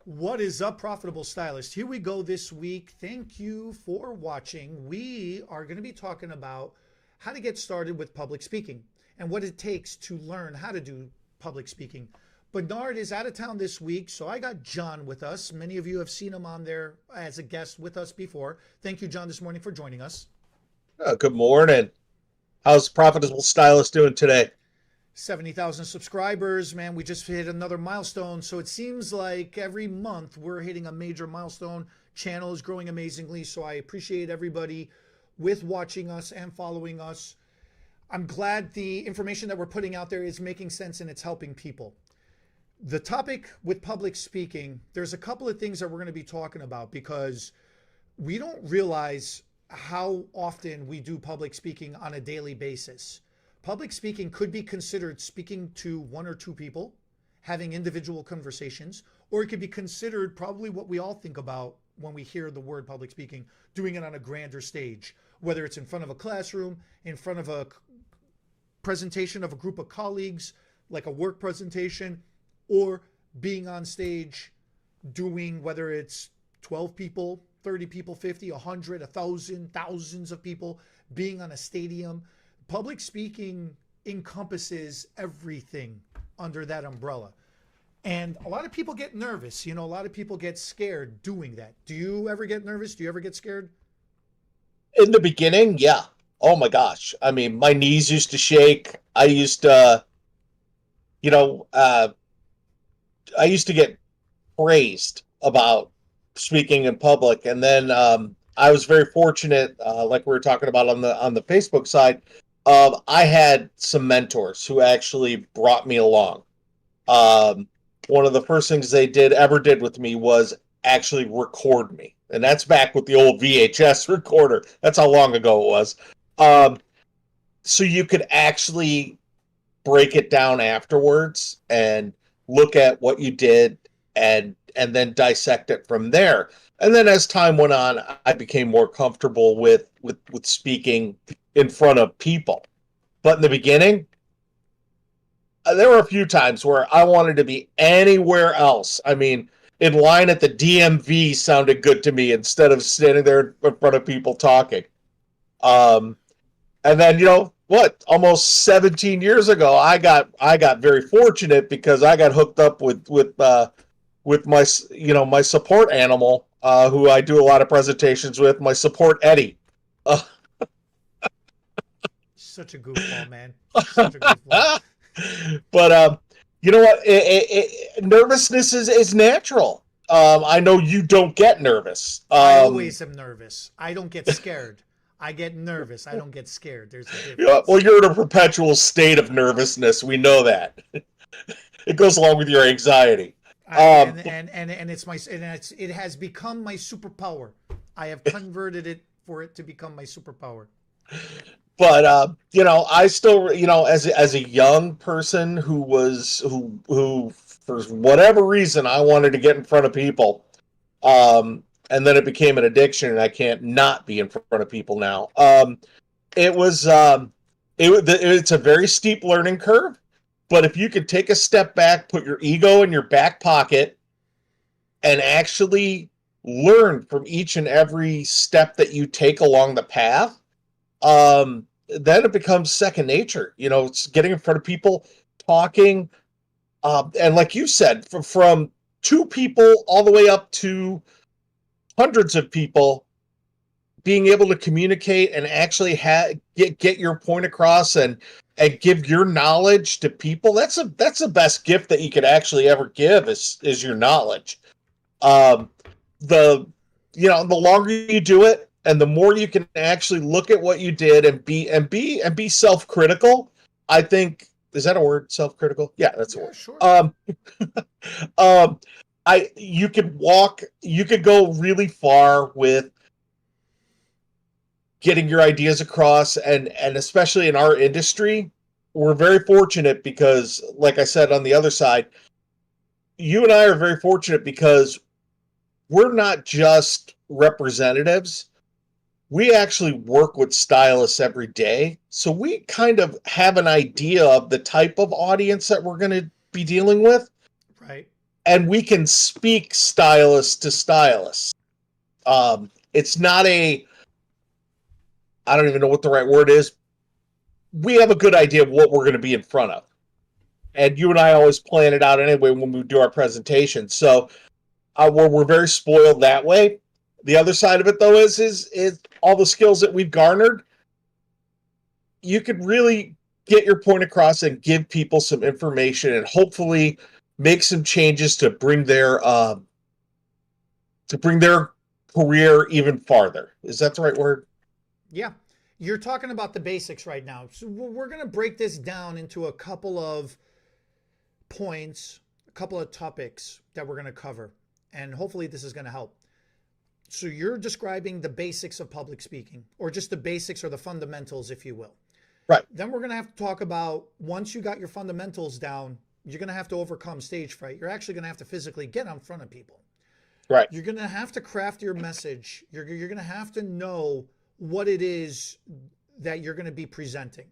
What is up, Profitable Stylist? Here we go this week. Thank you for watching. We are going to be talking about how to get started with public speaking and what it takes to learn how to do public speaking. Bernard is out of town this week, so I got John with us. Many of you have seen him on there as a guest with us before. Thank you, John, this morning for joining us. Good morning. How's Profitable Stylist doing today? 70,000 subscribers, man. We just hit another milestone. So it seems like every month we're hitting a major milestone. Channel is growing amazingly. So I appreciate everybody with watching us and following us. I'm glad the information that we're putting out there is making sense and it's helping people. The topic with public speaking, there's a couple of things that we're going to be talking about because we don't realize how often we do public speaking on a daily basis. Public speaking could be considered speaking to one or two people, having individual conversations, or it could be considered probably what we all think about when we hear the word public speaking, doing it on a grander stage, whether it's in front of a classroom, in front of a presentation of a group of colleagues, like a work presentation, or being on stage doing whether it's 12 people, 30 people, 50, 100, 1,000, thousands of people, being on a stadium. Public speaking encompasses everything under that umbrella. And a lot of people get nervous. A lot of people get scared doing that. Do you ever get nervous? Do you ever get scared? In the beginning, yeah. Oh my gosh. I mean, my knees used to shake. I used to, you know, uh, I used to get praised about speaking in public, and then I was very fortunate, like we were talking about on the Facebook side. I had some mentors who actually brought me along. Um, One of the first things they ever did with me was actually record me, and that's back with the old VHS recorder. That's how long ago it was. Um, so you could actually break it down afterwards and look at what you did and then dissect it from there. And then as time went on, I became more comfortable with speaking in front of people. But in the beginning, there were a few times where I wanted to be anywhere else. I mean, in line at the DMV sounded good to me instead of standing there in front of people talking. Um, and then, what? Almost 17 years ago, I got very fortunate because I got hooked up with my my support animal, who I do a lot of presentations with. My support Eddie. Uh, Such a goofball, man. Such a goofball. but you know what? Nervousness is natural. I know you don't get nervous. I always am nervous. I don't get scared. I get nervous. I don't get scared. There's a Well, difference. you're in a perpetual state of nervousness. We know that. It goes along with your anxiety. I, Um, and it has become my superpower. I have converted it for it to become my superpower. but I still, as a young person who for whatever reason I wanted to get in front of people, and then it became an addiction, and I can't not be in front of people now. It was it's a very steep learning curve, but if you could take a step back, put your ego in your back pocket, and actually learn from each and every step that you take along the path, then it becomes second nature. It's getting in front of people, talking, and like you said, from two people all the way up to hundreds of people, being able to communicate and actually get your point across and give your knowledge to people. That's the best gift that you could actually ever give is your knowledge. Um, the the longer you do it, and the more you can actually look at what you did and be self-critical. I think, is that a word? Self-critical? Yeah, that's a Yeah, word. sure. Um, you could go really far with getting your ideas across, and especially in our industry, we're very fortunate because, like I said, on the other side, you and I are very fortunate because we're not just representatives. We actually work with stylists every day. So we kind of have an idea of the type of audience that we're going to be dealing with. Right. and we can speak stylist to stylist. It's not I don't even know what the right word is. We have a good idea of what we're going to be in front of. And you and I always plan it out anyway when we do our presentation. So we're very spoiled that way. The other side of it, though, is all the skills that we've garnered. You could really get your point across and give people some information and hopefully make some changes to bring their career even farther. Is that the right word? Yeah. You're talking about the basics right now. So we're going to break this down into a couple of points, a couple of topics that we're going to cover. And hopefully this is going to help. So you're describing the basics of public speaking, or just the basics or the fundamentals, if you will. Right. Then we're going to have to talk about, once you got your fundamentals down, you're going to have to overcome stage fright. You're actually going to have to physically get in front of people. Right. You're going to have to craft your message. You're going to have to know what it is that you're going to be presenting.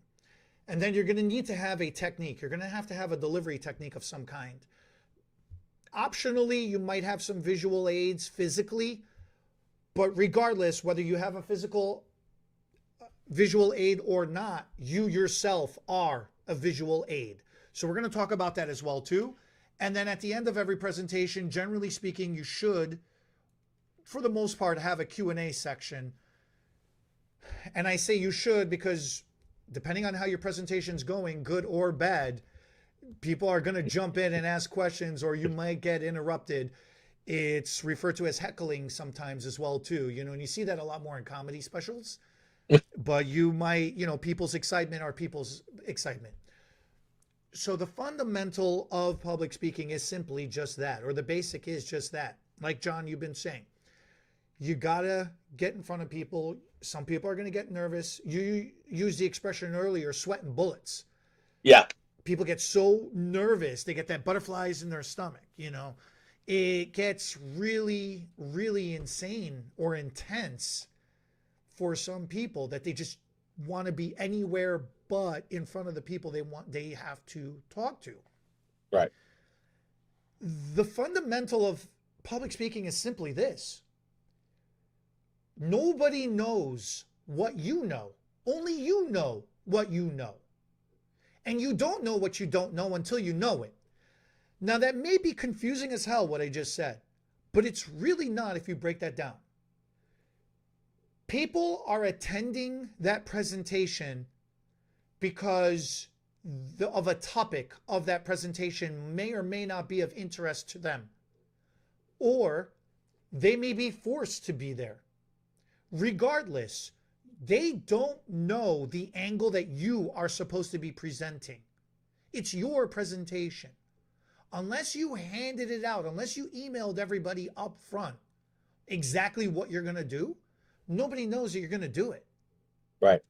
And then you're going to need to have a technique. You're going to have a delivery technique of some kind. Optionally, you might have some visual aids physically, but regardless, whether you have a physical visual aid or not, you yourself are a visual aid. So we're going to talk about that as well too. And then at the end of every presentation, generally speaking, you should, for the most part, have a Q&A section. And I say you should because depending on how your presentation's going, good or bad, people are going to jump in and ask questions, or you might get interrupted. It's referred to as heckling sometimes as well too, and you see that a lot more in comedy specials. But you might, people's excitement are people's excitement. So the fundamental of public speaking is simply just that, or the basic is just that. Like John, you've been saying, you gotta get in front of people. Some people are going to get nervous. You used the expression earlier, sweating bullets. Yeah. People get so nervous. They get that butterflies in their stomach, It gets really, really insane or intense for some people that they just want to be anywhere but in front of the people they have to talk to. Right. The fundamental of public speaking is simply this. Nobody knows what you know. Only you know what you know. And you don't know what you don't know until you know it. Now, that may be confusing as hell, what I just said, but it's really not if you break that down. People are attending that presentation because of a topic of that presentation may or may not be of interest to them. Or they may be forced to be there. Regardless, they don't know the angle that you are supposed to be presenting. It's your presentation. Unless you handed it out, unless you emailed everybody up front exactly what you're going to do, nobody knows that you're going to do it. Right.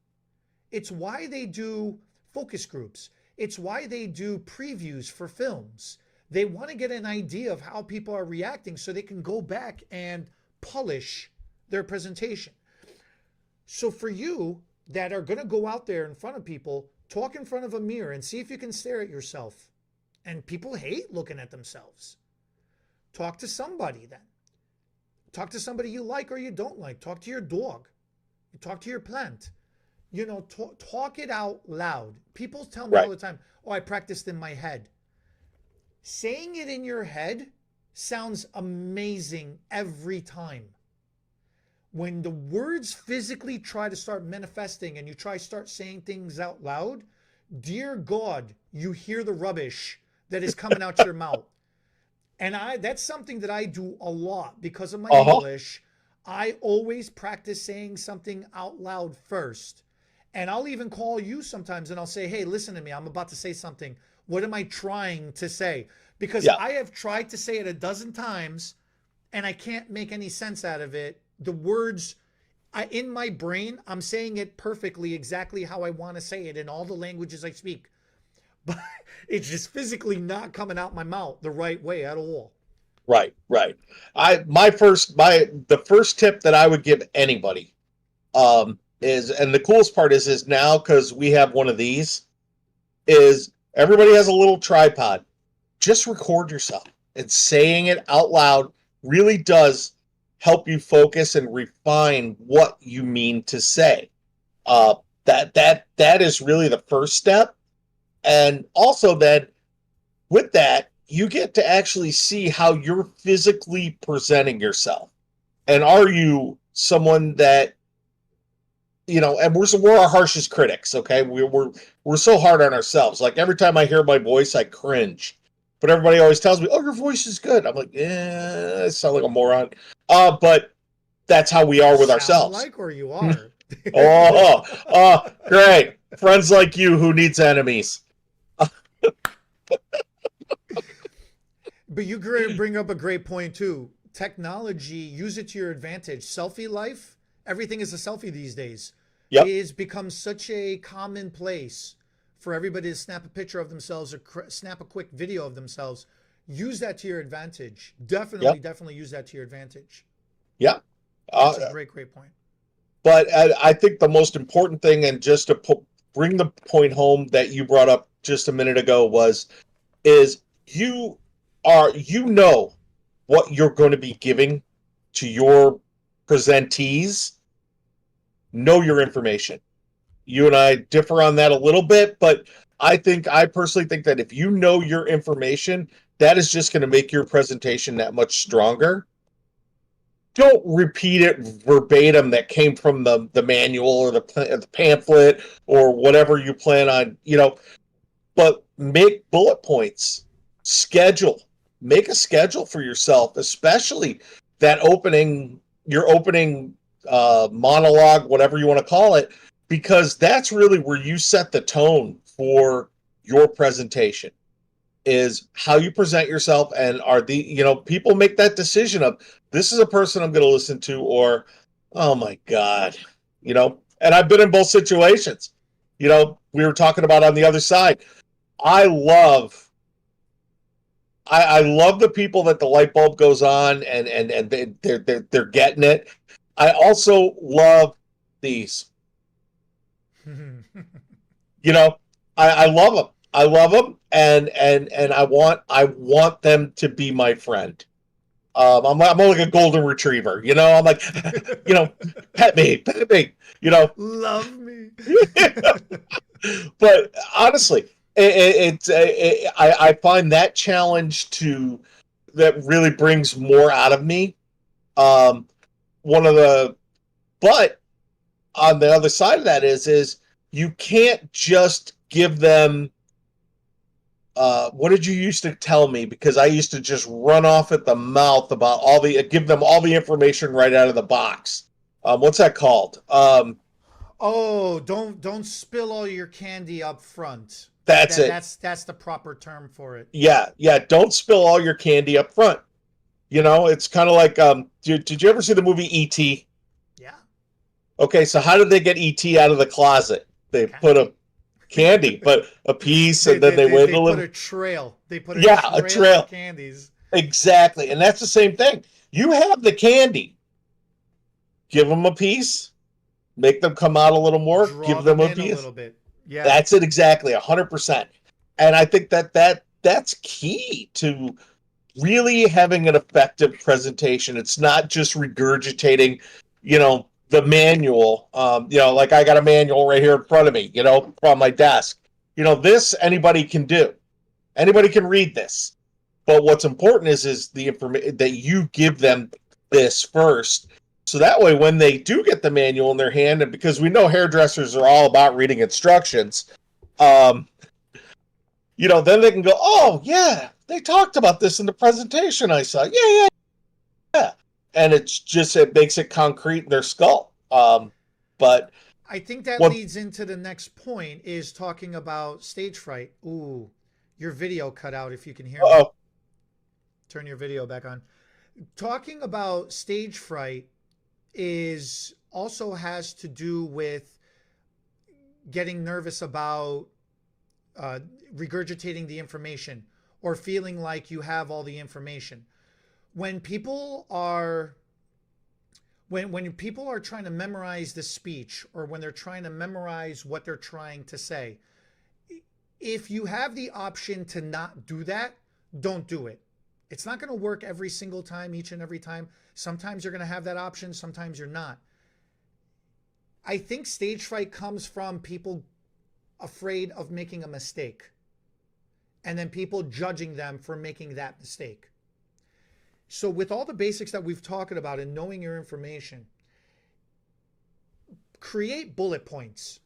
It's why they do focus groups. It's why they do previews for films. They want to get an idea of how people are reacting so they can go back and polish their presentation. So for you that are going to go out there in front of people, talk in front of a mirror and see if you can stare at yourself. And people hate looking at themselves. Talk to somebody then. Talk to somebody you like or you don't like. Talk to your dog. Talk to your plant. Talk it out loud. People tell me all the time, oh, I practiced in my head. Saying it in your head sounds amazing every time. When the words physically try to start manifesting and you start saying things out loud, dear God, you hear the rubbish that is coming out your mouth. And that's something that I do a lot because of my English. I always practice saying something out loud first. And I'll even call you sometimes and I'll say, hey, listen to me. I'm about to say something. What am I trying to say? Because I have tried to say it a dozen times and I can't make any sense out of it. The words in my brain, I'm saying it perfectly, exactly how I want to say it in all the languages I speak. But it's just physically not coming out my mouth the right way at all. Right. The first tip that I would give anybody is, and the coolest part is now, because we have one of these, is everybody has a little tripod. Just record yourself. and saying it out loud really does help you focus and refine what you mean to say. Uh, that is really the first step. And also then with that, you get to actually see how you're physically presenting yourself. And are you someone that, and we're our harshest critics, okay? We're so hard on ourselves. Like every time I hear my voice, I cringe. But everybody always tells me, "Oh, your voice is good." I'm like, "Yeah, I sound like a moron." But that's how we You are with sound ourselves. like, or you are. Great. Friends like you who needs enemies. But you bring up a great point too. Technology, use it to your advantage. Selfie life, everything is a selfie these days. Yep. It's become such a commonplace for everybody to snap a picture of themselves or snap a quick video of themselves. Use that to your advantage. Yep. Definitely use that to your advantage. Yep. That's a great point. But I think the most important thing, and just to bring the point home that you brought up just a minute ago, is you know what you're going to be giving to your presentees. Know your information. You and I differ on that a little bit, but I personally think that if you know your information, that is just going to make your presentation that much stronger. Don't repeat it verbatim that came from the manual or the pamphlet or whatever you plan on, but make bullet points, make a schedule for yourself, especially that your opening monologue, whatever you want to call it, because that's really where you set the tone for your presentation, is how you present yourself. And people make that decision of, this is a person I'm going to listen to, or, oh my God, and I've been in both situations. We were talking about on the other side. I love the people that the light bulb goes on and they're getting it. I also love these. I love them. I love them, and I want them to be my friend. I'm like a golden retriever, I'm like, pet me, Love me. But honestly, I find that challenge that really brings more out of me. One of the, but on the other side of that is you can't just give them. What did you used to tell me? Because I used to just run off at the mouth about give them all the information right out of the box. What's that called? Oh, don't spill all your candy up front. That's it. That's the proper term for it. Yeah. Don't spill all your candy up front. It's kind of like, did you ever see the movie E.T.? Yeah. Okay, so how did they get E.T. out of the closet? They put a candy, but a piece, and then they waited a little. They put a trail. They put a trail of candies. Exactly, and that's the same thing. You have the candy. Give them a piece. Make them come out a little more. Give them a piece. A little bit. Yeah. That's it exactly, 100%. And I think that's key to really having an effective presentation. It's not just regurgitating, the manual. Like I got a manual right here in front of me, on my desk. This anybody can do. Anybody can read this. But what's important is the information that you give them this first. So that way, when they do get the manual in their hand, and because we know hairdressers are all about reading instructions, then they can go, oh, yeah, they talked about this in the presentation I saw. Yeah. And it makes it concrete in their skull. But I think that leads into the next point, is talking about stage fright. Ooh, your video cut out if you can hear me. Turn your video back on. Talking about stage fright also has to do with getting nervous about regurgitating the information or feeling like you have all the information. When people are trying to memorize the speech, or when they're trying to memorize what they're trying to say, if you have the option to not do that, don't do it. It's not going to work every single time, each and every time. Sometimes you're going to have that option, sometimes you're not. I think stage fright comes from people afraid of making a mistake and then people judging them for making that mistake. So with all the basics that we've talked about and knowing your information, create bullet points.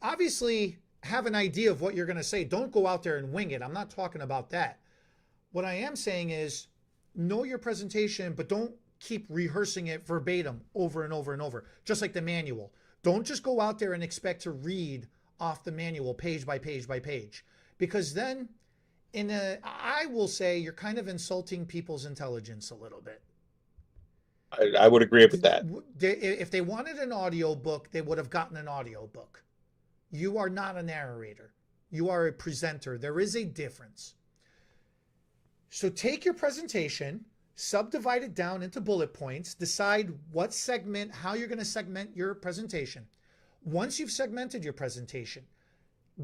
Obviously, have an idea of what you're going to say. Don't go out there and wing it. I'm not talking about that. What I am saying is know your presentation, but don't keep rehearsing it verbatim over and over and over, just like the manual. Don't just go out there and expect to read off the manual page by page by page, because then I will say you're kind of insulting people's intelligence a little bit. I would agree with that. If they wanted an audio book, they would have gotten an audio book. You are not a narrator. You are a presenter. There is a difference. So take your presentation, subdivide it down into bullet points, decide what segment, how you're going to segment your presentation. Once you've segmented your presentation,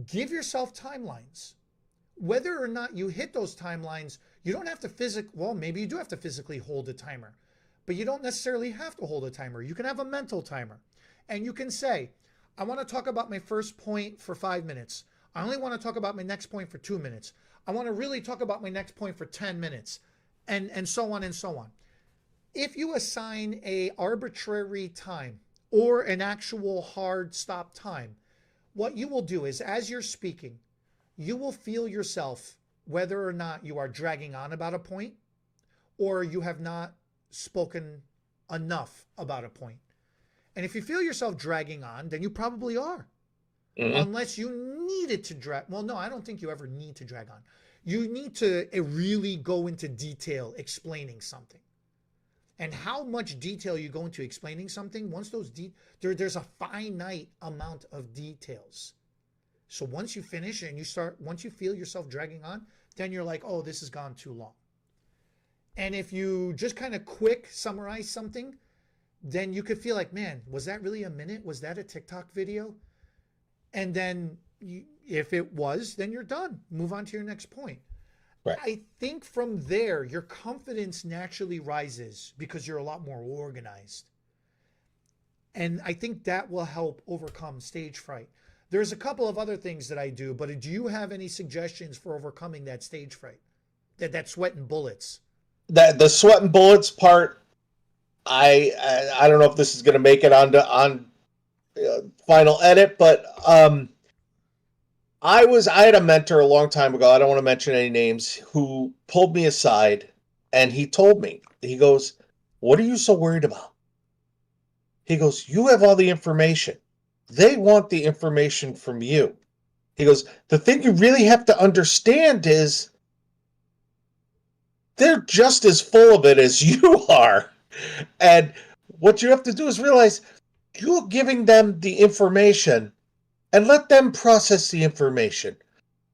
give yourself timelines. Whether or not you hit those timelines, you don't have to well, maybe you do have to physically hold a timer, but you don't necessarily have to hold a timer. You can have a mental timer, and you can say, I want to talk about my first point for 5 minutes. I only want to talk about my next point for 2 minutes. I want to really talk about my next point for 10 minutes, and so on and so on. If you assign a arbitrary time or an actual hard stop time, what you will do is, as you're speaking, you will feel yourself whether or not you are dragging on about a point or you have not spoken enough about a point. And if you feel yourself dragging on, then you probably are. Mm-hmm. Unless you need it to drag. Well, no, I don't think you ever need to drag on. You need to really go into detail explaining something. And how much detail you go into explaining something, once those there's a finite amount of details. So once you finish and once you feel yourself dragging on, then you're like, oh, this has gone too long. And if you just kind of quick summarize something, then you could feel like, man, was that really a minute? Was that a TikTok video? And then if it was, then you're done. Move on to your next point. Right. I think from there, your confidence naturally rises because you're a lot more organized. And I think that will help overcome stage fright. There's a couple of other things that I do, but do you have any suggestions for overcoming that stage fright? That sweat and bullets? The sweat and bullets part, I don't know if this is going to make it on final edit, but I had a mentor a long time ago, I don't want to mention any names, who pulled me aside and he told me, he goes, what are you so worried about? He goes, you have all the information. They want the information from you. He goes, the thing you really have to understand is they're just as full of it as you are. And what you have to do is realize you're giving them the information and let them process the information.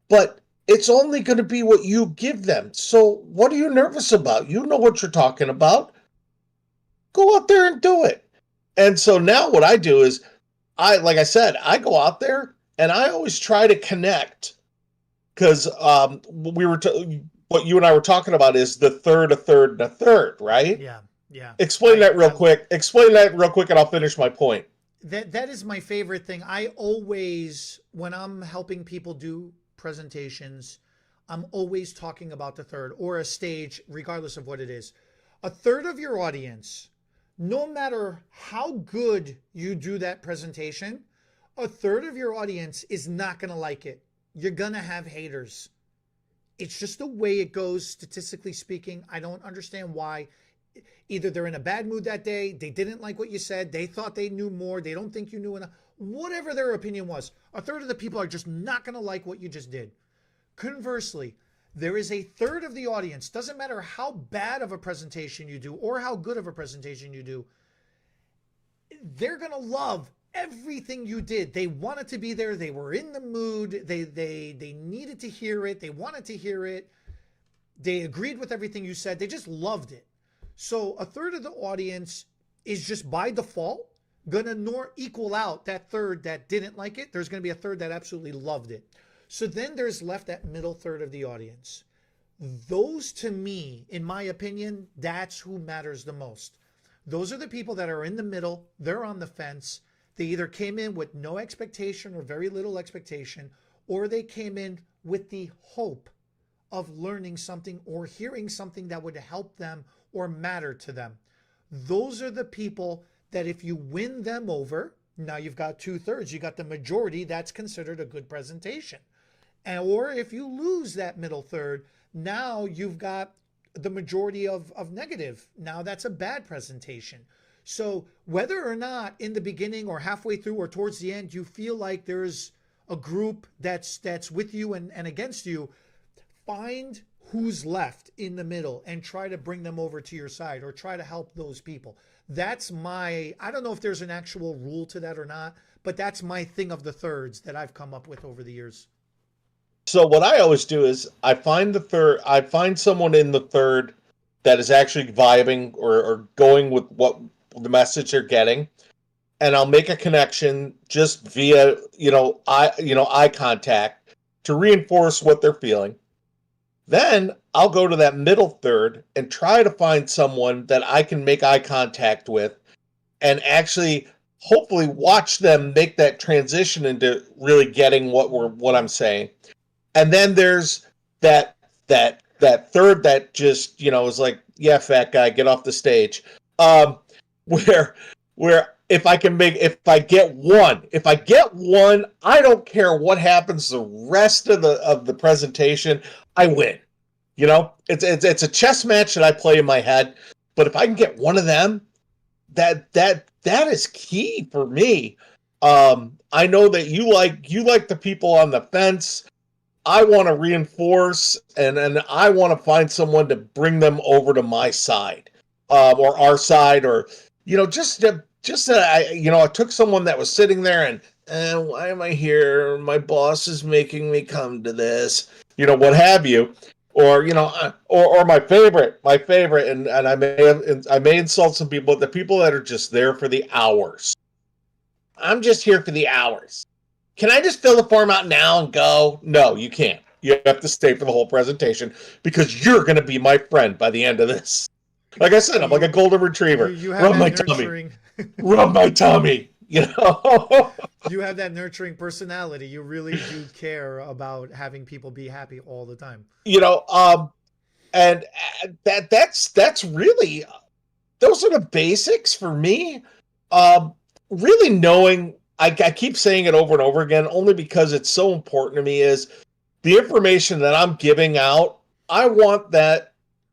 But it's only going to be what you give them. So what are you nervous about? You know what you're talking about. Go out there and do it. And so now what I do is, like I said, I go out there and I always try to connect, because what you and I were talking about is the third, a third, and a third, right? Yeah, yeah. Explain that real quick, and I'll finish my point. That is my favorite thing. I always, when I'm helping people do presentations, I'm always talking about the third, or a stage, regardless of what it is. A third of your audience, no matter how good you do that presentation, a third of your audience is not going to like it. You're going to have haters. It's just the way it goes, statistically speaking. I don't understand why. Either they're in a bad mood that day, they didn't like what you said, they thought they knew more, they don't think you knew enough, whatever their opinion was. A third of the people are just not going to like what you just did. Conversely, there is a third of the audience, doesn't matter how bad of a presentation you do or how good of a presentation you do, they're going to love everything you did. They wanted to be there, they were in the mood, they needed to hear it, they wanted to hear it, they agreed with everything you said, they just loved it. So a third of the audience is just by default going to equal out that third that didn't like it. There's going to be a third that absolutely loved it. So then there's left that middle third of the audience. Those, to me, in my opinion, that's who matters the most. Those are the people that are in the middle. They're on the fence. They either came in with no expectation or very little expectation, or they came in with the hope of learning something or hearing something that would help them or matter to them. Those are the people that if you win them over, now you've got 2/3, you got the majority, that's considered a good presentation. And, or if you lose that middle third, now you've got the majority of negative. Now that's a bad presentation. So whether or not in the beginning or halfway through or towards the end, you feel like there's a group that's with you and against you, find who's left in the middle and try to bring them over to your side or try to help those people. That's my, I don't know if there's an actual rule to that or not, but that's my thing of the thirds that I've come up with over the years. So what I always do is I find someone in the third that is actually vibing or going with what the message they're getting, and I'll make a connection just via, eye contact to reinforce what they're feeling. Then I'll go to that middle third and try to find someone that I can make eye contact with and actually hopefully watch them make that transition into really getting what I'm saying. And then there's that third that just, is like, yeah, fat guy, get off the stage. Where if I get one, I don't care what happens the rest of the presentation, I win. It's a chess match that I play in my head, but if I can get one of them, that is key for me. I know that you like the people on the fence. I want to reinforce and I want to find someone to bring them over to my side, or our side, or just that I took someone that was sitting there and why am I here? My boss is making me come to this, what have you, or or my favorite, and I may insult some people, but the people that are just there for the hours. I'm just here for the hours. Can I just fill the form out now and go? No, you can't. You have to stay for the whole presentation because you're going to be my friend by the end of this. Like I said, I'm like a golden retriever. You have that nurturing. Rub my tummy. You have that nurturing personality. You really do care about having people be happy all the time. And that's really, those are the basics for me. Really knowing, I keep saying it over and over again, only because it's so important to me, is the information that I'm giving out. I want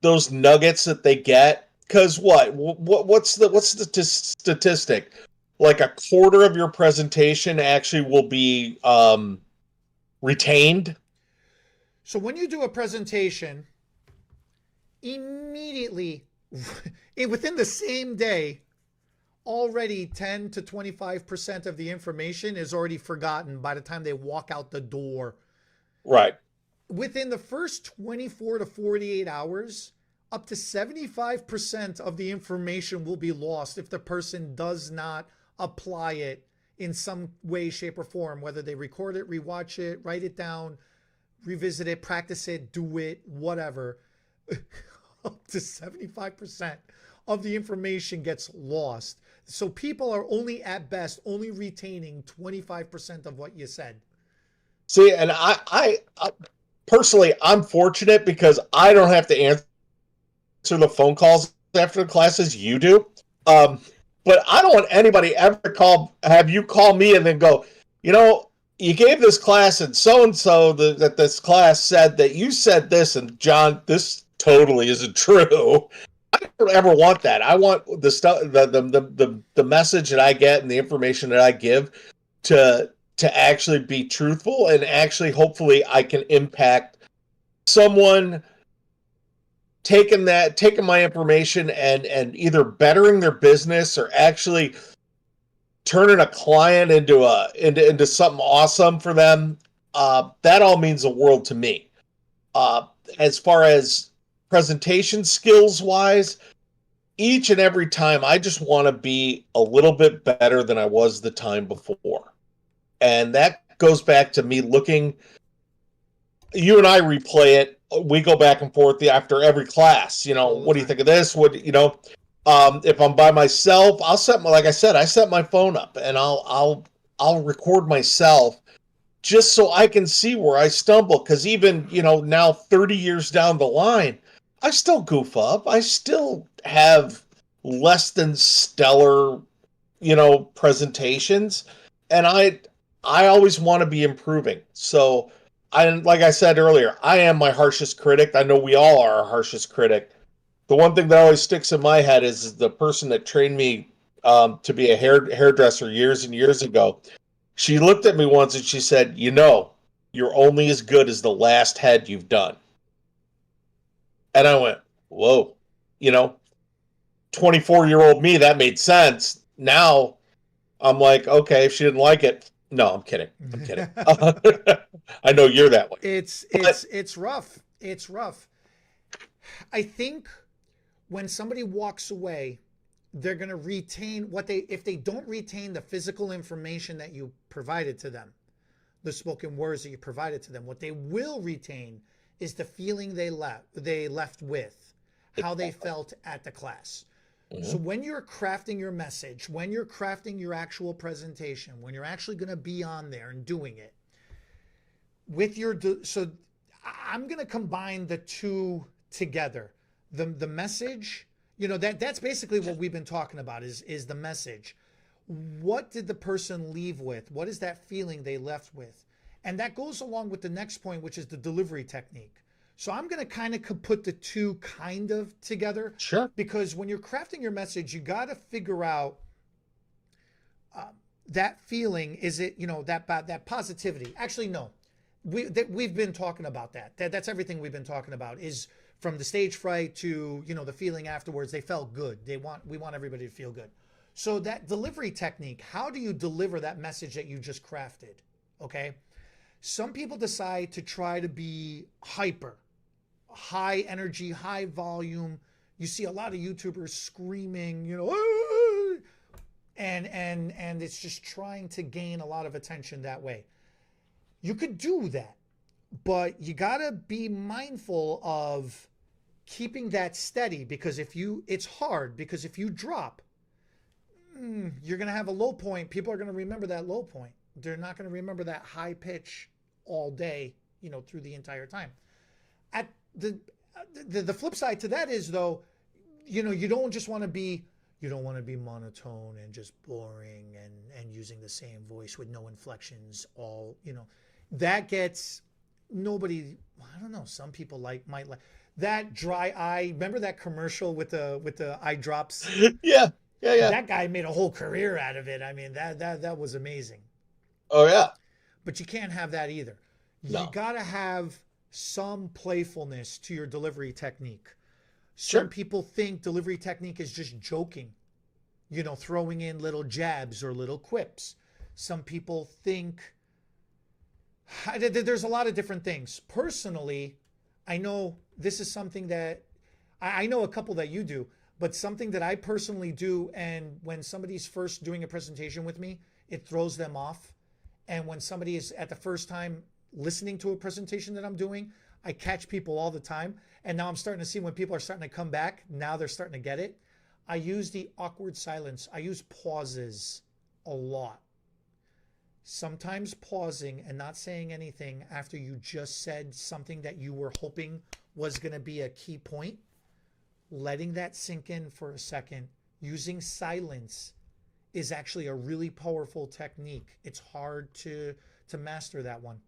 those nuggets that they get, because what's the statistic? Like a quarter of your presentation actually will be retained. So when you do a presentation, immediately within the same day, already 10 to 25% of the information is already forgotten by the time they walk out the door. Right. Within the first 24 to 48 hours, up to 75% of the information will be lost if the person does not apply it in some way, shape, or form, whether they record it, rewatch it, write it down, revisit it, practice it, do it, whatever. Up to 75% of the information gets lost. So people are only at best only retaining 25% of what you said. See, and I personally, I'm fortunate because I don't have to answer the phone calls after the classes you do. But I don't want anybody ever have you call me and then go, you gave this class and so that this class said that you said this, and John, this totally isn't true. I don't ever want that. I want the stuff, the message that I get and the information that I give to actually be truthful, and actually hopefully I can impact someone taking my information and either bettering their business or actually turning a client into something awesome for them. That all means the world to me. As far as presentation skills wise, each and every time I just want to be a little bit better than I was the time before. And that goes back to me looking, you and I replay it we go back and forth after every class. You know, All the what do you time. think of this? What, you know, if I'm by myself, I'll set my, like I said, I set my phone up and I'll record myself just so I can see where I stumble. Because even, you know, now 30 years down the line, I still goof up. I still have less than stellar, you know, presentations, and I always want to be improving. So I, like I said earlier, I am my harshest critic. I know we all are our harshest critic. The one thing that always sticks in my head is the person that trained me to be a hairdresser years and years ago. She looked at me once and she said, "You know, you're only as good as the last head you've done." And I went, "Whoa," you know, 24-year-old me, that made sense. Now I'm like, okay, if she didn't like it, no, I'm kidding. I'm kidding. I know you're that way. But It's rough. It's rough. I think when somebody walks away, they're going to retain what they, if they don't retain the physical information that you provided to them, the spoken words that you provided to them, what they will retain is the feeling they left with, how they felt at the class. So when you're crafting your message, when you're crafting your actual presentation, when you're actually going to be on there and doing it with your, so I'm going to combine the two together. The message, you know, that's basically what we've been talking about is the message. What did the person leave with? What is that feeling they left with? And that goes along with the next point, which is the delivery technique. So I'm going to kind of put the two kind of together. sure. Because when you're crafting your message, you got to figure out that feeling. Is it, you know, that positivity? Actually, no. We've been talking about that. That's everything we've been talking about, is from the stage fright to, you know, the feeling afterwards. They felt good. We want everybody to feel good. So that delivery technique, how do you deliver that message that you just crafted? Okay. Some people decide to try to be hyper, high energy, high volume. You see a lot of YouTubers screaming, you know, "Ah!" and it's just trying to gain a lot of attention that way. You could do that, but you got to be mindful of keeping that steady, because it's hard, because if you drop, you're going to have a low point. People are going to remember that low point. They're not going to remember that high pitch all day, you know, through the entire time. At the flip side to that is, though, you know, you don't want to be monotone and just boring and using the same voice with no inflections, all, you know, that gets nobody. I don't know, some people might like that dry eye. Remember that commercial with the eye drops? Yeah. Yeah. Yeah. That guy made a whole career out of it. I mean, that was amazing. Oh, yeah. But you can't have that either. You No. got to have some playfulness to your delivery technique. Some Sure. people think delivery technique is just joking, you know, throwing in little jabs or little quips. Some people think there's a lot of different things. Personally, I know this is something that I know a couple that you do, but something that I personally do, and when somebody's first doing a presentation with me, it throws them off. And when somebody is at the first time listening to a presentation that I'm doing, I catch people all the time. And now I'm starting to see when people are starting to come back, now they're starting to get it. I use the awkward silence. I use pauses a lot. Sometimes pausing and not saying anything after you just said something that you were hoping was going to be a key point, letting that sink in for a second, using silence is actually a really powerful technique. It's hard to master that one.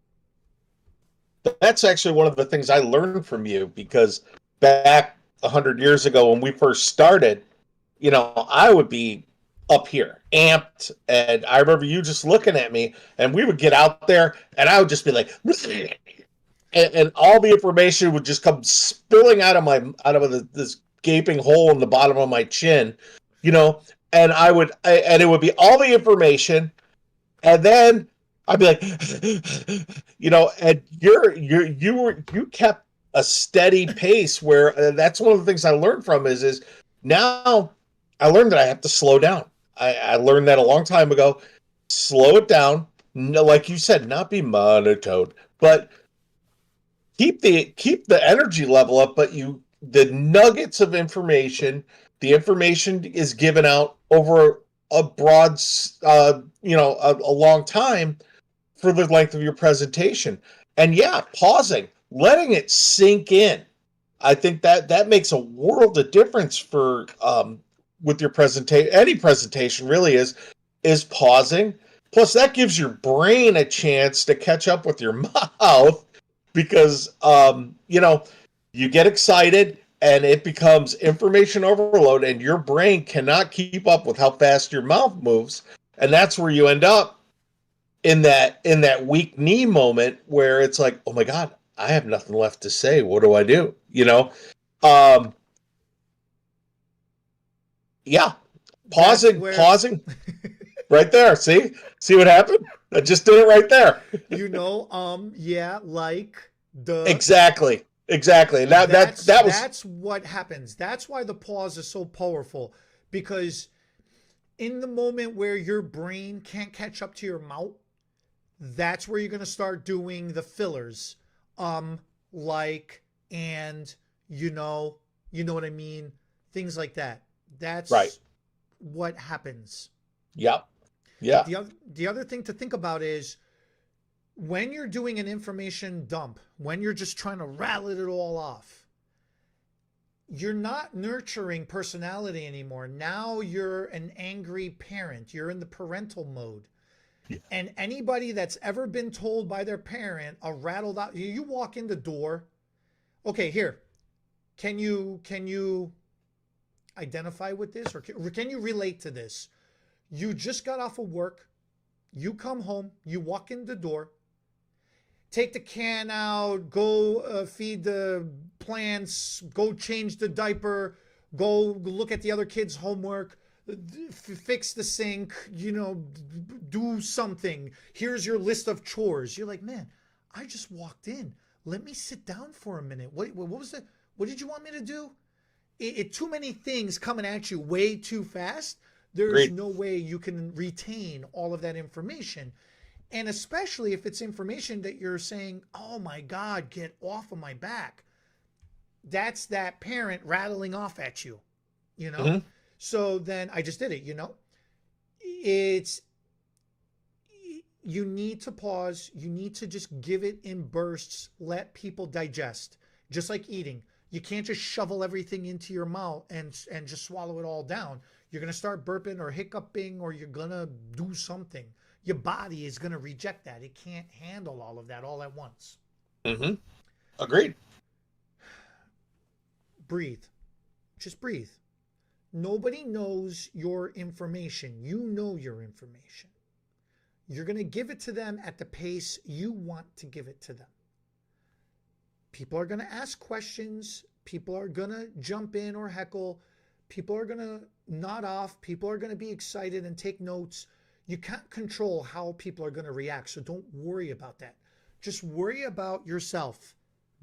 That's actually one of the things I learned from you, because back 100 years ago when we first started, you know, I would be up here, amped, and I remember you just looking at me, and we would get out there, and I would just be like, and all the information would just come spilling out of this gaping hole in the bottom of my chin, you know, and and it would be all the information, and then I'd be like, you know, and you kept a steady pace, where that's one of the things I learned from is now I learned that I have to slow down. I learned that a long time ago. Slow it down. No, like you said, not be monotone, but keep the energy level up, but the nuggets of information, the information is given out over a broad, a long time for the length of your presentation. And yeah, pausing, letting it sink in. I think that makes a world of difference for with your presentation. Any presentation really is pausing. Plus, that gives your brain a chance to catch up with your mouth because you get excited and it becomes information overload, and your brain cannot keep up with how fast your mouth moves, and that's where you end up in that weak knee moment where it's like, oh my god, I have nothing left to say. What do I do? Um, yeah, pausing, right there. See what happened? I just did it right there. Yeah, like exactly. That's what happens. That's why the pause is so powerful, because in the moment where your brain can't catch up to your mouth, that's where you're going to start doing the fillers. Like, and you know what I mean? Things like that. That's right. What happens. Yep. Yeah. The other thing to think about is when you're doing an information dump, when you're just trying to rattle it all off, you're not nurturing personality anymore. Now you're an angry parent. You're in the parental mode. Yeah. And anybody that's ever been told by their parent a rattled out, you walk in the door. Okay, here. Can you identify with this, or can you relate to this? You just got off of work. You come home. You walk in the door. Take the can out, go feed the plants, go change the diaper, go look at the other kids' homework, fix the sink, do something. Here's your list of chores. You're like, man, I just walked in. Let me sit down for a minute. What was that? What did you want me to do? Too many things coming at you way too fast. There's no way you can retain all of that information. And especially if it's information that you're saying, oh my God, get off of my back. That's that parent rattling off at you, Mm-hmm. So then I just did it, you need to pause. You need to just give it in bursts. Let people digest, just like eating. You can't just shovel everything into your mouth and just swallow it all down. You're going to start burping or hiccuping, or you're going to do something. Your body is going to reject that. It can't handle all of that all at once. Mm-hmm. Agreed. Breathe. Just breathe. Nobody knows your information. You know your information. You're going to give it to them at the pace you want to give it to them. People are going to ask questions. People are going to jump in or heckle. People are going to nod off. People are going to be excited and take notes. You can't control how people are going to react, so don't worry about that. Just worry about yourself,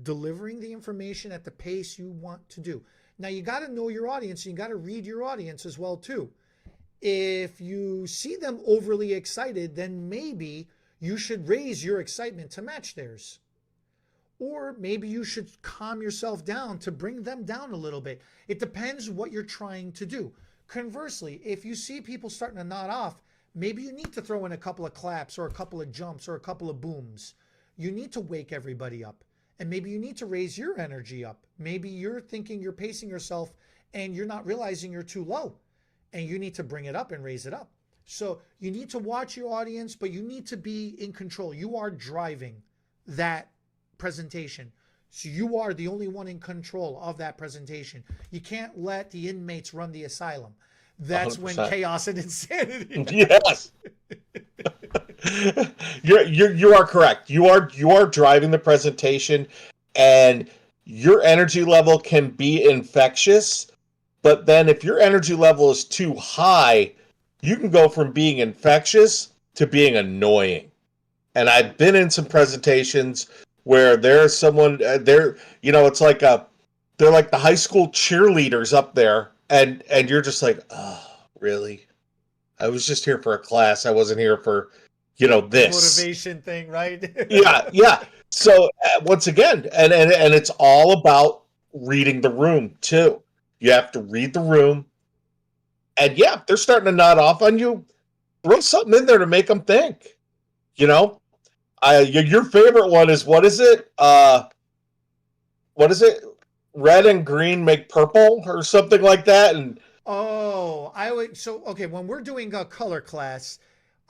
delivering the information at the pace you want to do. Now, you got to know your audience, and you got to read your audience as well, too. If you see them overly excited, then maybe you should raise your excitement to match theirs. Or maybe you should calm yourself down to bring them down a little bit. It depends what you're trying to do. Conversely, if you see people starting to nod off, maybe you need to throw in a couple of claps or a couple of jumps or a couple of booms. You need to wake everybody up. And maybe you need to raise your energy up. Maybe you're thinking you're pacing yourself and you're not realizing you're too low. And you need to bring it up and raise it up. So you need to watch your audience, but you need to be in control. You are driving that presentation. So you are the only one in control of that presentation. You can't let the inmates run the asylum. That's 100%. When chaos and insanity. Yes. You are correct. You are driving the presentation, and your energy level can be infectious, but then if your energy level is too high, you can go from being infectious to being annoying. And I've been in some presentations where there's someone it's like they're like the high school cheerleaders up there, and you're just like, oh, really? I was just here for a class. I wasn't here for, this motivation thing, right? Yeah. So once again, and it's all about reading the room too. You have to read the room, and yeah, they're starting to nod off on you. Throw something in there to make them think. You know, your favorite one is what is it? What is it? Red and green make purple, or something like that. And Oh, I would so okay, when we're doing a color class,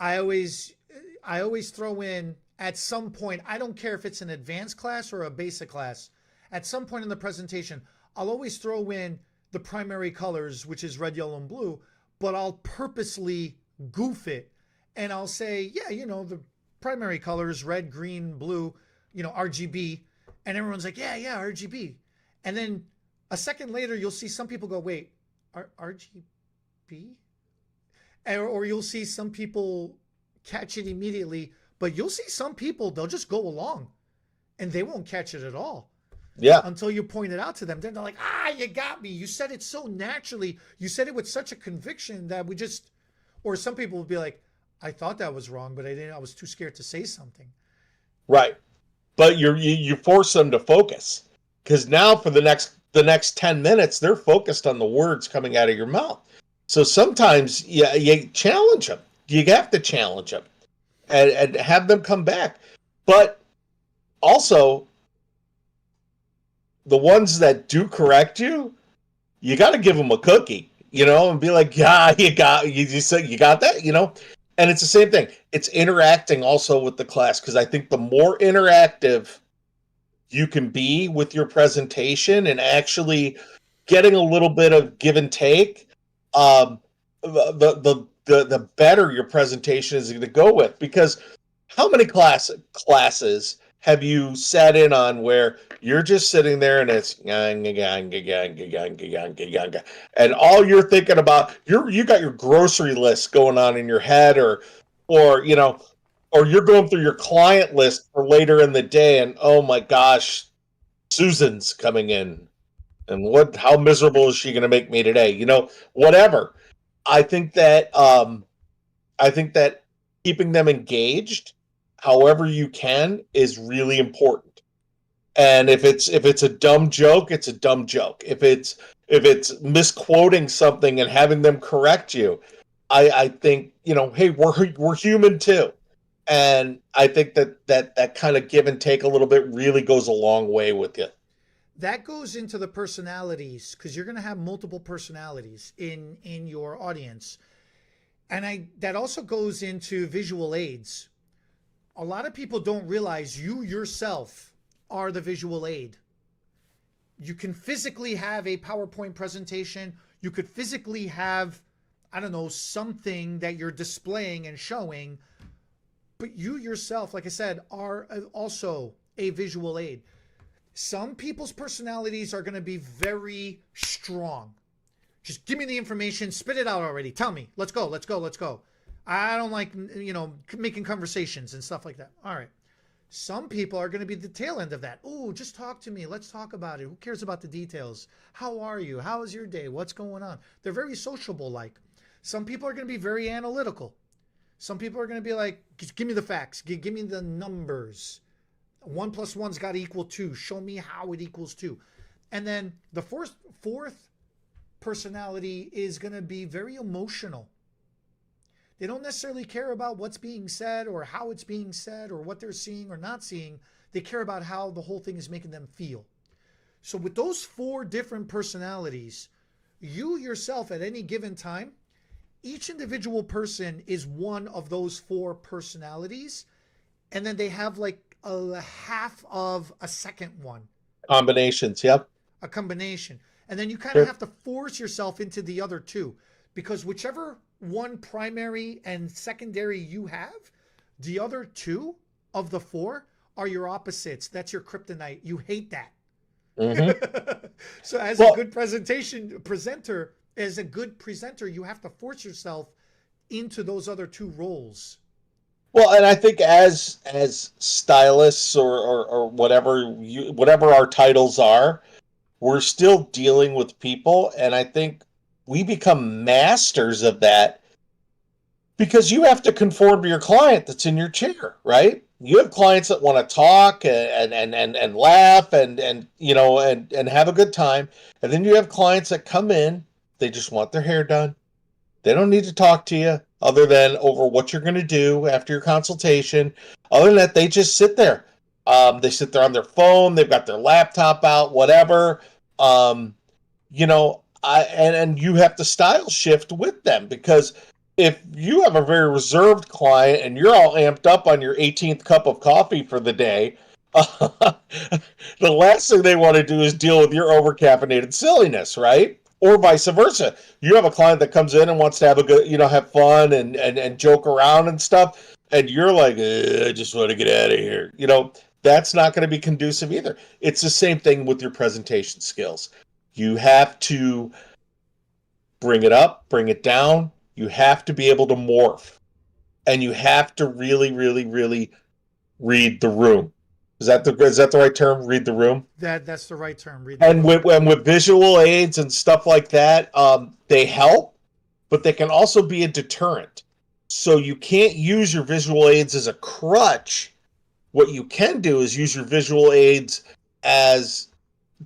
I always I always throw in at some point, I don't care if it's an advanced class or a basic class, at some point in the presentation, I'll always throw in the primary colors, which is red, yellow, and blue, but I'll purposely goof it and I'll say, yeah, the primary colors, red, green, blue, RGB, and everyone's like, yeah, yeah, RGB. And then a second later, you'll see some people go, wait, RGB? Or you'll see some people catch it immediately, but you'll see some people, they'll just go along and they won't catch it at all yeah, until you point it out to them. Then they're like, you got me. You said it so naturally. You said it with such a conviction that or some people will be like, I thought that was wrong, but I was too scared to say something. right. But you force them to focus, because now for the next 10 minutes they're focused on the words coming out of your mouth. So sometimes you challenge them. You have to challenge them and have them come back. But also, the ones that do correct you, you got to give them a cookie, and be like, yeah, you said you got that, And it's the same thing. It's interacting also with the class, because I think the more interactive you can be with your presentation and actually getting a little bit of give and take, the better your presentation is going to go with. Because how many classes have you sat in on where you're just sitting there and it's and all you're thinking about, you got your grocery list going on in your head, or or you're going through your client list for later in the day, and oh my gosh, Susan's coming in, and how miserable is she going to make me today? Whatever. I think that keeping them engaged, however you can, is really important. And if it's a dumb joke, it's a dumb joke. If it's misquoting something and having them correct you, I think, hey, we're human too. And I think that kind of give and take a little bit really goes a long way with you. That goes into the personalities, because you're going to have multiple personalities in your audience. And that also goes into visual aids. A lot of people don't realize you yourself are the visual aid. You can physically have a PowerPoint presentation. You could physically have, I don't know, something that you're displaying and showing, but you yourself, like I said, are also a visual aid. Some people's personalities are going to be very strong. Just give me the information, spit it out already. Tell me, let's go, let's go, let's go. I don't like, making conversations and stuff like that. All right. Some people are going to be the tail end of that. Oh, just talk to me. Let's talk about it. Who cares about the details? How are you? How is your day? What's going on? They're very sociable like. Some people are going to be very analytical. Some people are going to be like, just give me the facts. Give me the numbers. 1 + 1's got to equal 2. Show me how it equals 2. And then the fourth personality is going to be very emotional. They don't necessarily care about what's being said or how it's being said or what they're seeing or not seeing. They care about how the whole thing is making them feel. So with those 4 different personalities, you yourself at any given time, each individual person is one of those 4 personalities. And then they have like a half of a second one. Combinations, yep. A combination. And then you kind of have to force yourself into the other 2, because whichever one primary and secondary you have, the other 2 of the 4 are your opposites. That's your kryptonite. You hate that. Mm-hmm. So as a good presenter, you have to force yourself into those other 2 roles. Well, and I think as stylists or whatever our titles are, we're still dealing with people, and I think we become masters of that, because you have to conform to your client that's in your chair, right? You have clients that want to talk and laugh and have a good time. And then you have clients that come in, they just want their hair done. They don't need to talk to you other than over what you're going to do after your consultation. Other than that, they just sit there. They sit there on their phone. They've got their laptop out, whatever. Um, and you have to style shift with them, because if you have a very reserved client and you're all amped up on your 18th cup of coffee for the day, the last thing they want to do is deal with your overcaffeinated silliness, right? Or vice versa. You have a client that comes in and wants to have a good, have fun and joke around and stuff, and you're like, I just want to get out of here. That's not going to be conducive either. It's the same thing with your presentation skills. You have to bring it up, bring it down. You have to be able to morph, and you have to really, really, really read the room. Is that the right term? Read the room. That's the right term. Read the room. With visual aids and stuff like that, they help, but they can also be a deterrent. So you can't use your visual aids as a crutch. What you can do is use your visual aids as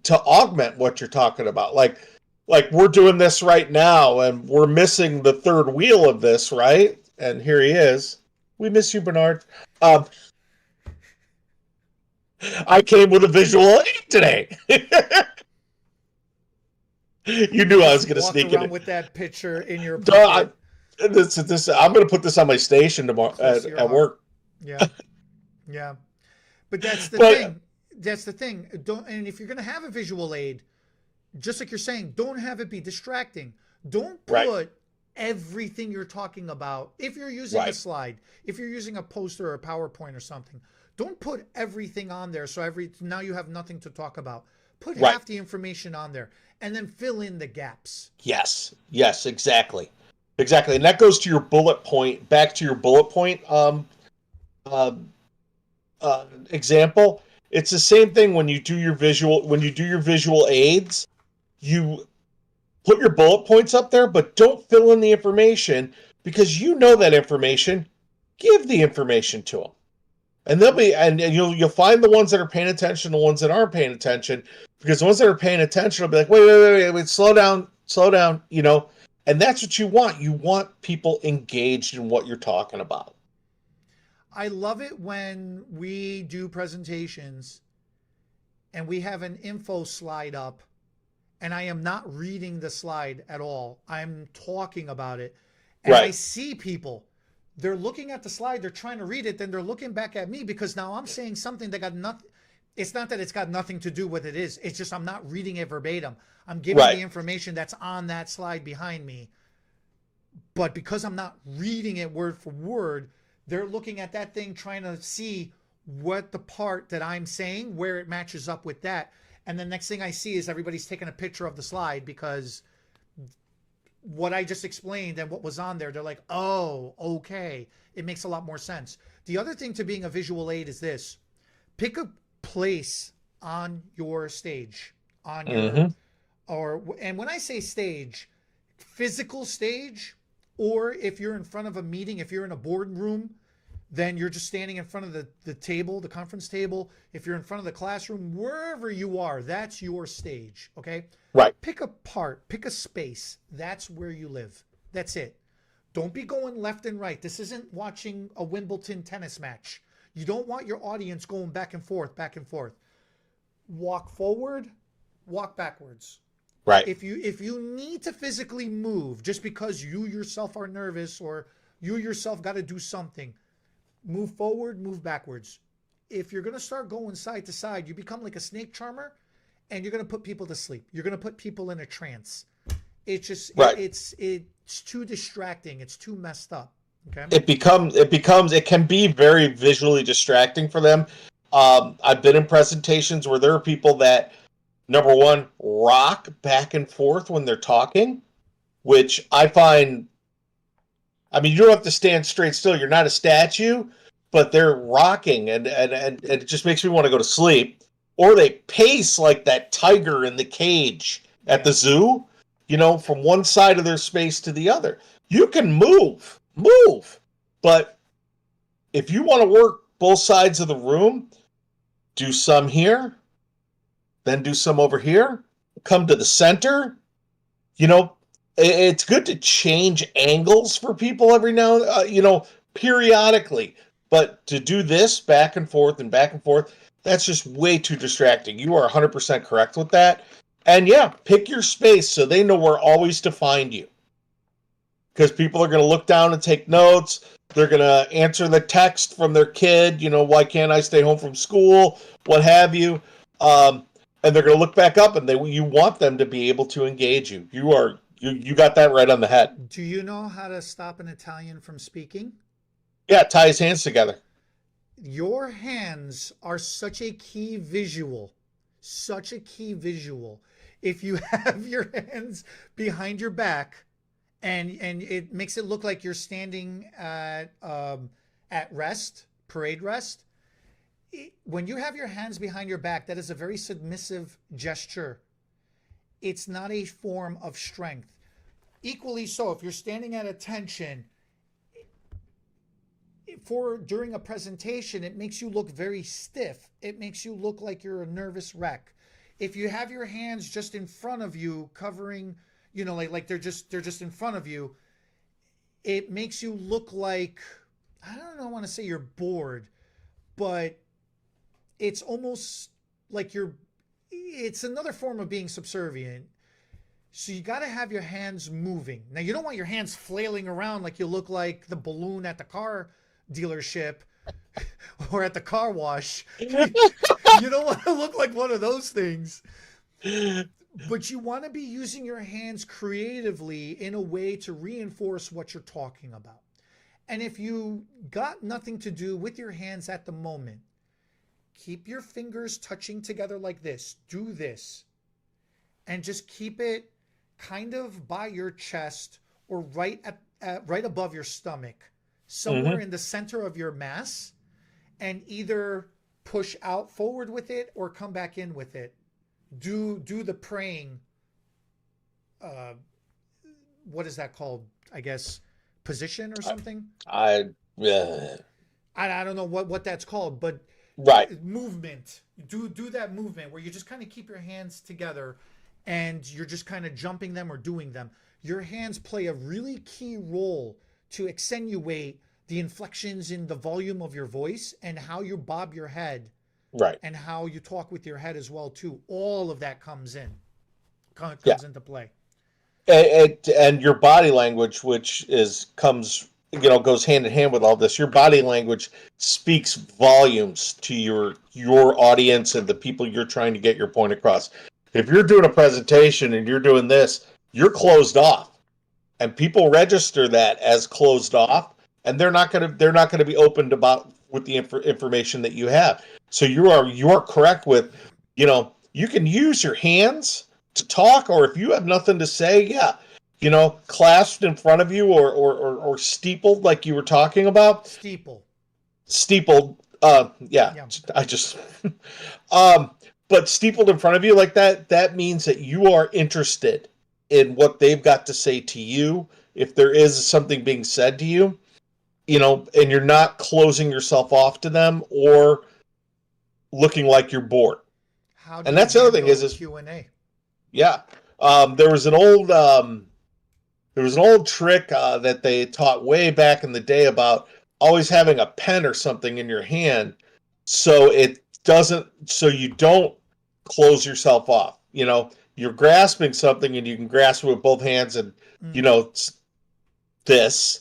to augment what you're talking about. Like we're doing this right now, and we're missing the third wheel of this, right? And here he is. We miss you, Bernard. I came with a visual aid today. You knew I was going to sneak in with that picture in your pocket. I'm going to put this on my station tomorrow at work. Yeah, yeah. But that's the thing. That's the thing. And if you're going to have a visual aid, just like you're saying, don't have it be distracting. Don't put everything you're talking about. If you're using a slide, if you're using a poster or a PowerPoint or something, don't put everything on there. So now you have nothing to talk about. Put half the information on there and then fill in the gaps. Yes, exactly. And that goes to your bullet point, back to your bullet point example. It's the same thing when you do your visual aids. You put your bullet points up there, but don't fill in the information, because you know that information. Give the information to them, and they'll be, and you'll find the ones that are paying attention, the ones that aren't paying attention, because the ones that are paying attention will be like, wait, slow down, and that's what you want. You want people engaged in what you're talking about. I love it when we do presentations and we have an info slide up, and I am not reading the slide at all. I'm talking about it. And I see people, they're looking at the slide, they're trying to read it, then they're looking back at me, because now I'm saying something that got nothing. It's not that it's got nothing to do with it is. It's just I'm not reading it verbatim. I'm giving the information that's on that slide behind me. But because I'm not reading it word for word, they're looking at that thing, trying to see what the part that I'm saying, where it matches up with that. And the next thing I see is everybody's taking a picture of the slide, because what I just explained and what was on there, they're like, oh, okay. It makes a lot more sense. The other thing to being a visual aid is this. Pick a place on your stage, on your, and when I say stage, physical stage, or if you're in front of a meeting, if you're in a boardroom, then you're just standing in front of the table, the conference table. If you're in front of the classroom, wherever you are, that's your stage, okay? Right. Pick a part, pick a space. That's where you live. That's it. Don't be going left and right. This isn't watching a Wimbledon tennis match. You don't want your audience going back and forth, back and forth. Walk forward, walk backwards. Right. If you need to physically move just because you yourself are nervous or you yourself got to do something, move forward, move backwards. If you're going to start going side to side, you become like a snake charmer, and you're going to put people to sleep. You're going to put people in a trance. It's just it's too distracting. It's too messed up. Okay. It can be very visually distracting for them. I've been in presentations where there are people that, number one, rock back and forth when they're talking, which I find, I mean, you don't have to stand straight still. You're not a statue, but they're rocking, and it just makes me want to go to sleep. Or they pace like that tiger in the cage at the zoo, from one side of their space to the other. You can move, but if you want to work both sides of the room, do some here, then do some over here, come to the center. You know, it's good to change angles for people every now, periodically. But to do this back and forth and back and forth, that's just way too distracting. You are 100% correct with that. And yeah, pick your space so they know where always to find you. Because people are going to look down and take notes. They're going to answer the text from their kid, why can't I stay home from school, what have you. And they're going to look back up, and you want them to be able to engage you. You got that right on the head. Do you know how to stop an Italian from speaking? Yeah, tie his hands together. Your hands are such a key visual. Such a key visual. If you have your hands behind your back, and it makes it look like you're standing at rest, parade rest. When you have your hands behind your back, that is a very submissive gesture. It's not a form of strength. Equally so, if you're standing at attention during a presentation, it makes you look very stiff. It makes you look like you're a nervous wreck. If you have your hands just in front of you, covering, like they're just in front of you, it makes you look like, I want to say you're bored, but it's almost like it's another form of being subservient. So you got to have your hands moving. Now, you don't want your hands flailing around like you look like the balloon at the car dealership or at the car wash. You don't want to look like one of those things. But you want to be using your hands creatively in a way to reinforce what you're talking about. And if you got nothing to do with your hands at the moment, keep your fingers touching together like this. Do this. And just keep it kind of by your chest or right above your stomach, somewhere in the center of your mass, and either push out forward with it or come back in with it. Do the praying, what is that called? I guess position or something. I don't know what that's called, but right. Movement. Do that movement where you just kind of keep your hands together and you're just kind of jumping them or doing them. Your hands play a really key role to accentuate the inflections in the volume of your voice and how you bob your head. Right. And how you talk with your head as well too. All of that comes into play. And your body language, which goes hand in hand with all this. Your body language speaks volumes to your audience and the people you're trying to get your point across. If you're doing a presentation and you're doing this, you're closed off, and people register that as closed off, and they're not going to be opened with the information that you have. So you are correct with, you can use your hands to talk, or if you have nothing to say, clasped in front of you or steepled like you were talking about. Steepled. Yeah. I just, but steepled in front of you like that means that you are interested in what they've got to say to you. If there is something being said to you, and you're not closing yourself off to them or looking like you're bored. And that's the other thing is Q&A. Yeah. There was an old trick that they taught way back in the day about always having a pen or something in your hand so you don't close yourself off. You're grasping something and you can grasp it with both hands and this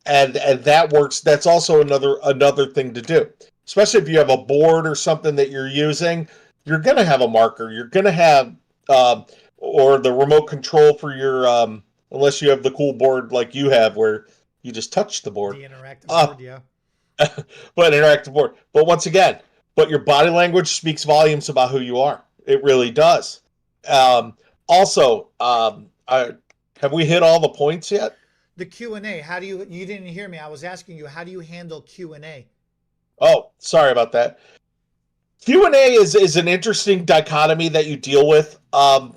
and that works. That's also another thing to do. Especially if you have a board or something that you're using, you're going to have a marker. You're going to have or the remote control for your unless you have the cool board like you have where you just touch the board. The interactive board, yeah. But interactive board. But once again, your body language speaks volumes about who you are. It really does. Also, have we hit all the points yet? The Q&A. How do you didn't hear me. I was asking you, how do you handle Q&A? Oh, sorry about that. Q&A is an interesting dichotomy that you deal with. I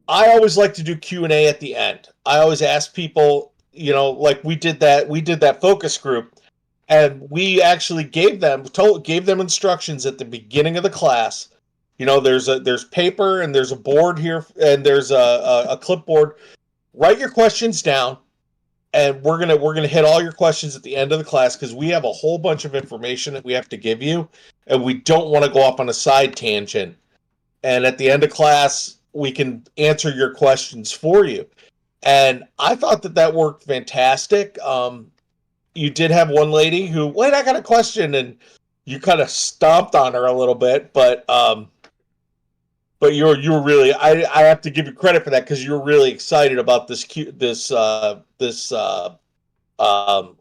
always like to do Q&A at the end. I always ask people, like we did that focus group. And we actually gave them instructions at the beginning of the class. There's paper and there's a board here and there's a clipboard. Write your questions down, and we're gonna hit all your questions at the end of the class because we have a whole bunch of information that we have to give you, and we don't want to go off on a side tangent. And at the end of class, we can answer your questions for you. And I thought that worked fantastic. You did have one lady who, wait, I got a question, and you kind of stomped on her a little bit, but you were really, I have to give you credit for that because you were really excited about um,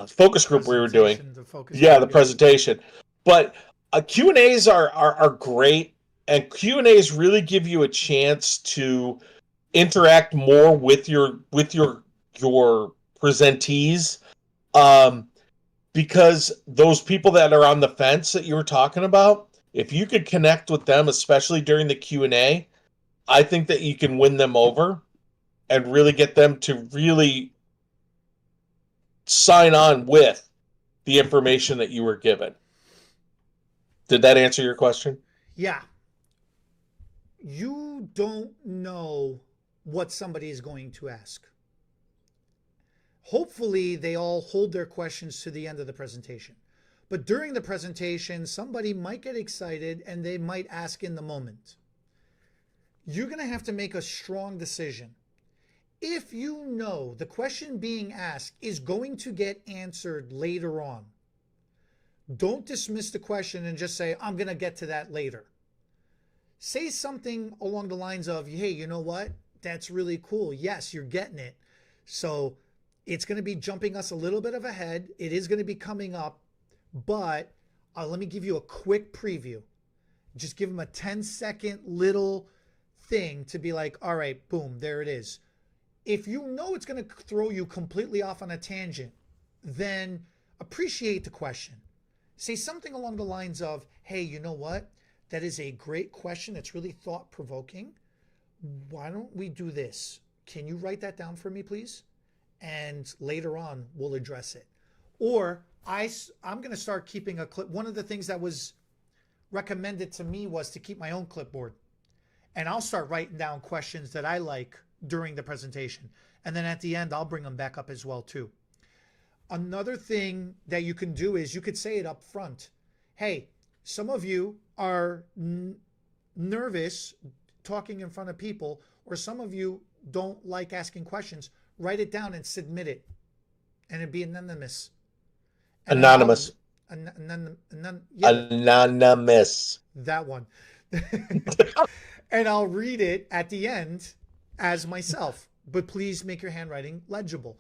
focus group we were doing. The focus Yeah, group, the yeah. presentation. But Q&As are great, and Q&As really give you a chance to interact more with your presentees, because those people that are on the fence that you were talking about, if you could connect with them, especially during the Q&A, I think that you can win them over and really get them to really sign on with the information that you were given. Did that answer your question? Yeah. You don't know what somebody is going to ask. Hopefully, they all hold their questions to the end of the presentation. But during the presentation, somebody might get excited and they might ask in the moment. You're going to have to make a strong decision. If you know the question being asked is going to get answered later on, don't dismiss the question and just say, I'm going to get to that later. Say something along the lines of, hey, you know what? That's really cool. Yes, you're getting it. So it's going to be jumping us a little bit of ahead. It is going to be coming up, but let me give you a quick preview. Just give them a 10-second little thing to be like, all right, boom, there it is. If you know it's going to throw you completely off on a tangent, then appreciate the question. Say something along the lines of, hey, you know what? That is a great question. It's really thought-provoking. Why don't we do this? Can you write that down for me, please? And later on, we'll address it. Or I'm going to start keeping a clip. One of the things that was recommended to me was to keep my own clipboard. And I'll start writing down questions that I like during the presentation. And then at the end, I'll bring them back up as well, too. Another thing that you can do is you could say it up front. Hey, some of you are nervous talking in front of people, or some of you don't like asking questions. Write it down and submit it. And it'd be anonymous. And Anonymous. Yeah, Anonymous. that one. And I'll read it at the end as myself. But please make your handwriting legible.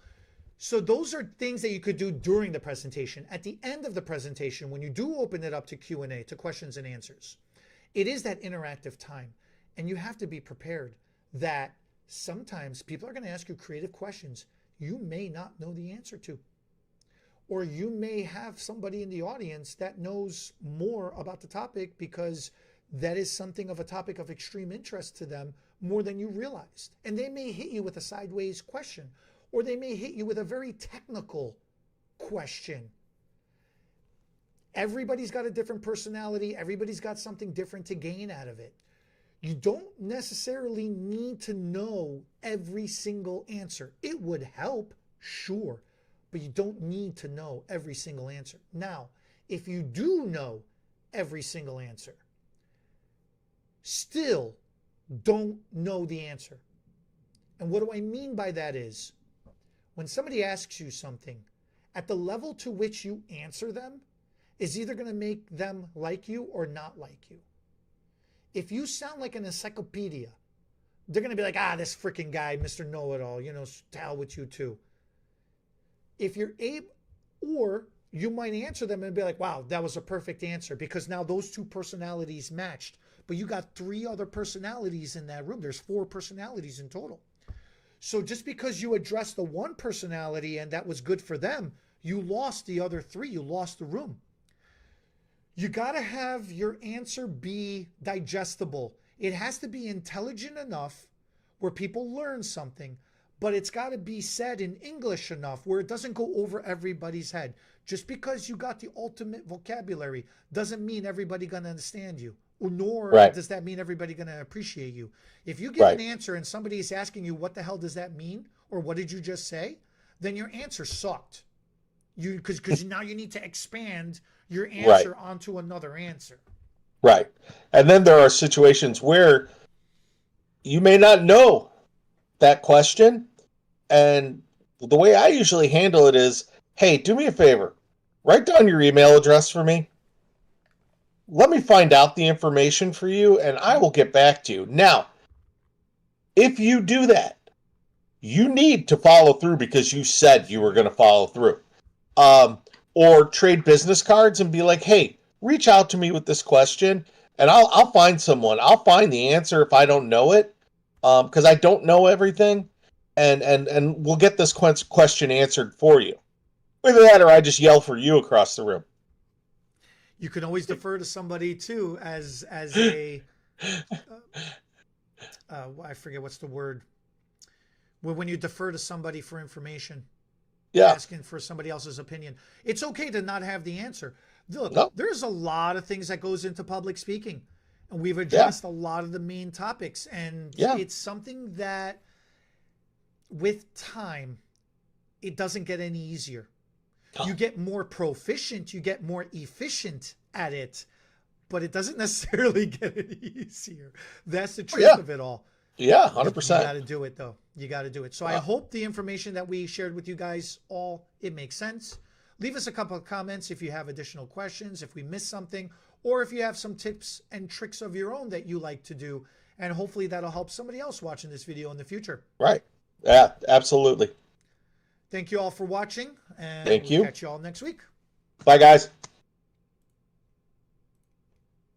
So those are things that you could do during the presentation. At the end of the presentation, when you do open it up to Q&A, to questions and answers, it is that interactive time. And you have to be prepared that sometimes people are going to ask you creative questions you may not know the answer to. Or you may have somebody in the audience that knows more about the topic because that is something of a topic of extreme interest to them more than you realized. And they may hit you with a sideways question, or they may hit you with a very technical question. Everybody's got a different personality. Everybody's got something different to gain out of it. You don't necessarily need to know every single answer. It would help, sure, but you don't need to know every single answer. Now, if you do know every single answer, still don't know the answer. And what do I mean by that is, when somebody asks you something, at the level to which you answer them is either going to make them like you or not like you. If you sound like an encyclopedia, they're going to be like, this freaking guy, Mr. Know-It-All, to hell with you too. If you're able, or you might answer them and be like, wow, that was a perfect answer, because now those two personalities matched. But you got 3 other personalities in that room. There's 4 personalities in total. So just because you addressed the one personality and that was good for them, you lost the other 3. You lost the room. You got to have your answer be digestible. It has to be intelligent enough where people learn something, but it's got to be said in English enough where it doesn't go over everybody's head. Just because you got the ultimate vocabulary doesn't mean everybody going to understand you, nor Right. does that mean everybody going to appreciate you. If you give Right. an answer and somebody is asking you, what the hell does that mean? Or what did you just say? Then your answer sucked. Because now you need to expand your answer onto another answer. Right. And then there are situations where you may not know that question. And the way I usually handle it is, hey, do me a favor. Write down your email address for me. Let me find out the information for you, and I will get back to you. Now, if you do that, you need to follow through because you said you were going to follow through. Or trade business cards and be like, hey, reach out to me with this question, and I'll find someone. I'll find the answer if I don't know it, because I don't know everything, and we'll get this question answered for you. Either that, or I just yell for you across the room. You can always defer to somebody too, as a I forget what's the word. When you defer to somebody for information, asking for somebody else's opinion, it's okay to not have the answer. Look, there's a lot of things that goes into public speaking, and we've addressed a lot of the main topics, and it's something that with time, it doesn't get any easier. You get more proficient, you get more efficient at it, but it doesn't necessarily get any easier. That's the truth of it all. Yeah, 100%. You got to do it, though. You got to do it. So I hope the information that we shared with you guys, it makes sense. Leave us a couple of comments if you have additional questions, if we missed something, or if you have some tips and tricks of your own that you like to do. And hopefully that'll help somebody else watching this video in the future. Right. Yeah, absolutely. Thank you all for watching, and we'll catch you all next week. Bye, guys.